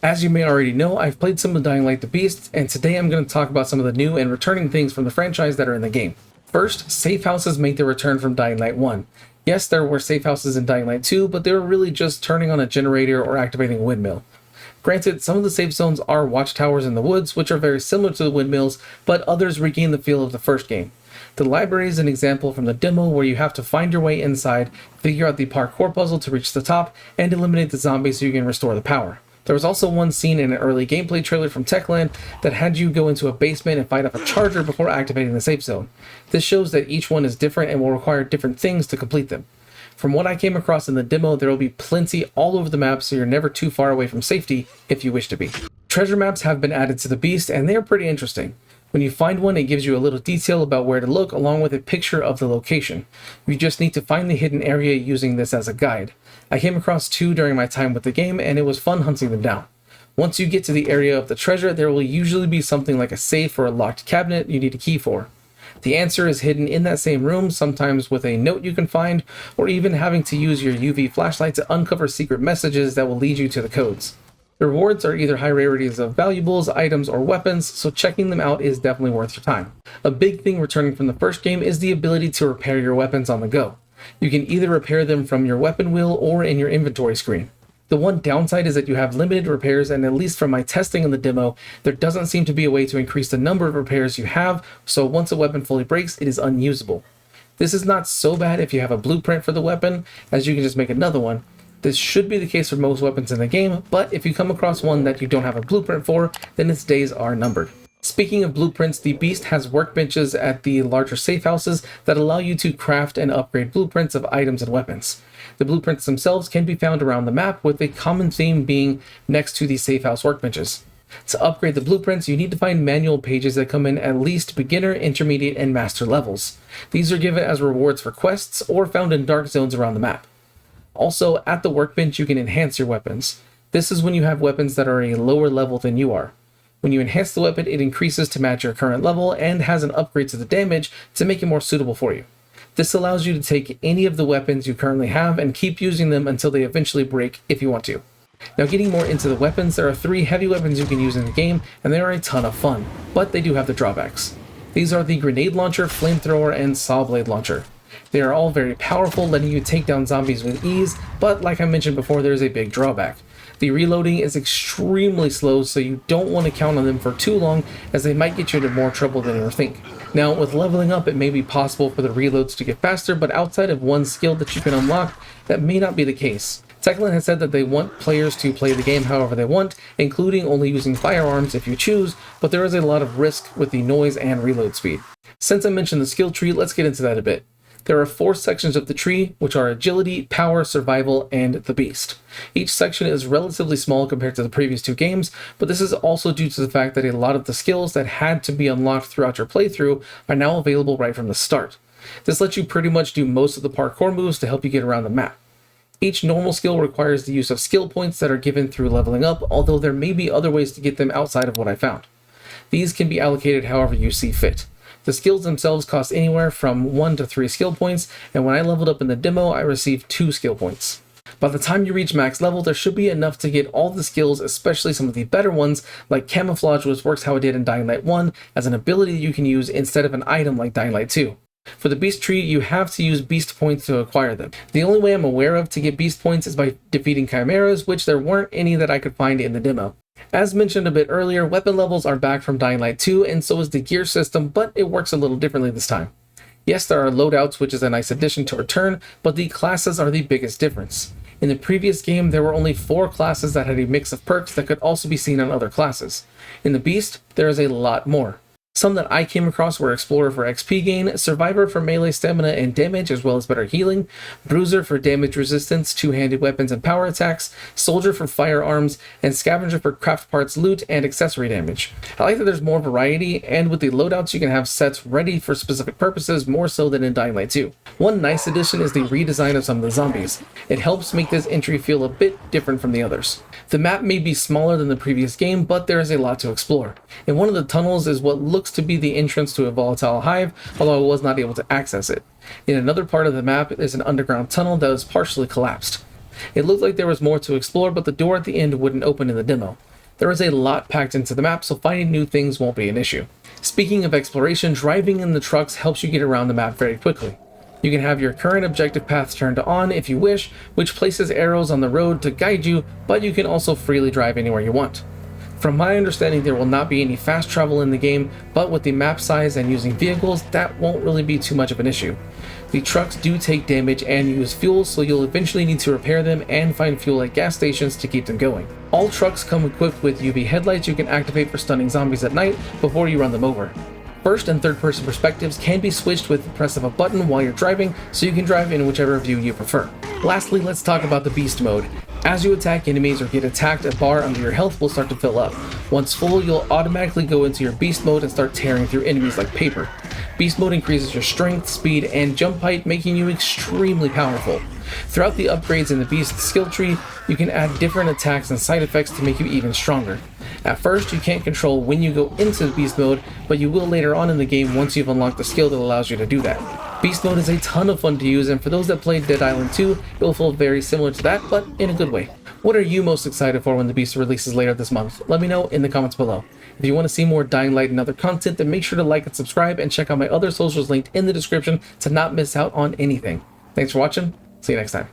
As you may already know, I've played some of Dying Light the Beast, and today I'm going to talk about some of the new and returning things from the franchise that are in the game. First, safe houses make their return from Dying Light 1. Yes, there were safe houses in Dying Light 2, but they were really just turning on a generator or activating a windmill. Granted, some of the safe zones are watchtowers in the woods, which are very similar to the windmills, but others regain the feel of the first game. The library is an example from the demo where you have to find your way inside, figure out the parkour puzzle to reach the top, and eliminate the zombies so you can restore the power. There was also one scene in an early gameplay trailer from Techland that had you go into a basement and fight off a charger before activating the safe zone. This shows that each one is different and will require different things to complete them. From what I came across in the demo, there will be plenty all over the map, so you're never too far away from safety if you wish to be. Treasure maps have been added to the Beast, and they are pretty interesting. When you find one, it gives you a little detail about where to look along with a picture of the location. You just need to find the hidden area using this as a guide. I came across two during my time with the game, and it was fun hunting them down. Once you get to the area of the treasure, there will usually be something like a safe or a locked cabinet you need a key for. The answer is hidden in that same room, sometimes with a note you can find, or even having to use your UV flashlight to uncover secret messages that will lead you to the codes. The rewards are either high rarities of valuables, items, or weapons, so checking them out is definitely worth your time. A big thing returning from the first game is the ability to repair your weapons on the go. You can either repair them from your weapon wheel or in your inventory screen. The one downside is that you have limited repairs, and at least from my testing in the demo, there doesn't seem to be a way to increase the number of repairs you have, so once a weapon fully breaks, it is unusable. This is not so bad if you have a blueprint for the weapon, as you can just make another one. This should be the case for most weapons in the game, but if you come across one that you don't have a blueprint for, then its days are numbered. Speaking of blueprints, the Beast has workbenches at the larger safe houses that allow you to craft and upgrade blueprints of items and weapons. The blueprints themselves can be found around the map, with a common theme being next to the safe house workbenches. To upgrade the blueprints, you need to find manual pages that come in at least beginner, intermediate, and master levels. These are given as rewards for quests or found in dark zones around the map. Also, at the workbench, you can enhance your weapons. This is when you have weapons that are a lower level than you are. When you enhance the weapon, it increases to match your current level and has an upgrade to the damage to make it more suitable for you. This allows you to take any of the weapons you currently have and keep using them until they eventually break if you want to. Now, getting more into the weapons, there are 3 heavy weapons you can use in the game, and they are a ton of fun, but they do have their drawbacks. These are the grenade launcher, flamethrower, and saw blade launcher. They are all very powerful, letting you take down zombies with ease, but like I mentioned before, there is a big drawback. The reloading is extremely slow, so you don't want to count on them for too long, as they might get you into more trouble than you think. Now, with leveling up, it may be possible for the reloads to get faster, but outside of one skill that you can unlock, that may not be the case. Techland has said that they want players to play the game however they want, including only using firearms if you choose, but there is a lot of risk with the noise and reload speed. Since I mentioned the skill tree, let's get into that a bit. There are 4 sections of the tree, which are agility, power, survival, and the beast. Each section is relatively small compared to the previous 2 games, but this is also due to the fact that a lot of the skills that had to be unlocked throughout your playthrough are now available right from the start. This lets you pretty much do most of the parkour moves to help you get around the map. Each normal skill requires the use of skill points that are given through leveling up, although there may be other ways to get them outside of what I found. These can be allocated however you see fit. The skills themselves cost anywhere from 1 to 3 skill points, and when I leveled up in the demo, I received 2 skill points. By the time you reach max level, there should be enough to get all the skills, especially some of the better ones, like camouflage, which works how it did in Dying Light 1, as an ability you can use instead of an item like Dying Light 2. For the beast tree, you have to use beast points to acquire them. The only way I'm aware of to get beast points is by defeating chimeras, which there weren't any that I could find in the demo. As mentioned a bit earlier, weapon levels are back from Dying Light 2, and so is the gear system, but it works a little differently this time. Yes, there are loadouts, which is a nice addition to Return, but the classes are the biggest difference. In the previous game, there were only 4 classes that had a mix of perks that could also be seen on other classes. In the Beast, there is a lot more. Some that I came across were Explorer for XP gain, Survivor for melee stamina and damage as well as better healing, Bruiser for damage resistance, two-handed weapons and power attacks, Soldier for firearms, and Scavenger for craft parts, loot, and accessory damage. I like that there's more variety, and with the loadouts you can have sets ready for specific purposes more so than in Dying Light 2. One nice addition is the redesign of some of the zombies. It helps make this entry feel a bit different from the others. The map may be smaller than the previous game, but there is a lot to explore. In one of the tunnels is what looks to be the entrance to a volatile hive, although I was not able to access it. In another part of the map is an underground tunnel that was partially collapsed. It looked like there was more to explore, but the door at the end wouldn't open in the demo. There is a lot packed into the map, so finding new things won't be an issue. Speaking of exploration, driving in the trucks helps you get around the map very quickly. You can have your current objective paths turned on if you wish, which places arrows on the road to guide you, but you can also freely drive anywhere you want. From my understanding, there will not be any fast travel in the game, but with the map size and using vehicles, that won't really be too much of an issue. The trucks do take damage and use fuel, so you'll eventually need to repair them and find fuel at gas stations to keep them going. All trucks come equipped with UV headlights you can activate for stunning zombies at night before you run them over. First and third person perspectives can be switched with the press of a button while you're driving, so you can drive in whichever view you prefer. Lastly, let's talk about the beast mode. As you attack enemies or get attacked, a bar under your health will start to fill up. Once full, you'll automatically go into your beast mode and start tearing through enemies like paper. Beast mode increases your strength, speed, and jump height, making you extremely powerful. Throughout the upgrades in the beast skill tree, you can add different attacks and side effects to make you even stronger. At first, you can't control when you go into beast mode, but you will later on in the game once you've unlocked the skill that allows you to do that. Beast mode is a ton of fun to use, and for those that played Dead Island 2, it will feel very similar to that, but in a good way. What are you most excited for when the beast releases later this month? Let me know in the comments below. If you want to see more Dying Light and other content, then make sure to like and subscribe, and check out my other socials linked in the description to not miss out on anything. Thanks for watching. See you next time.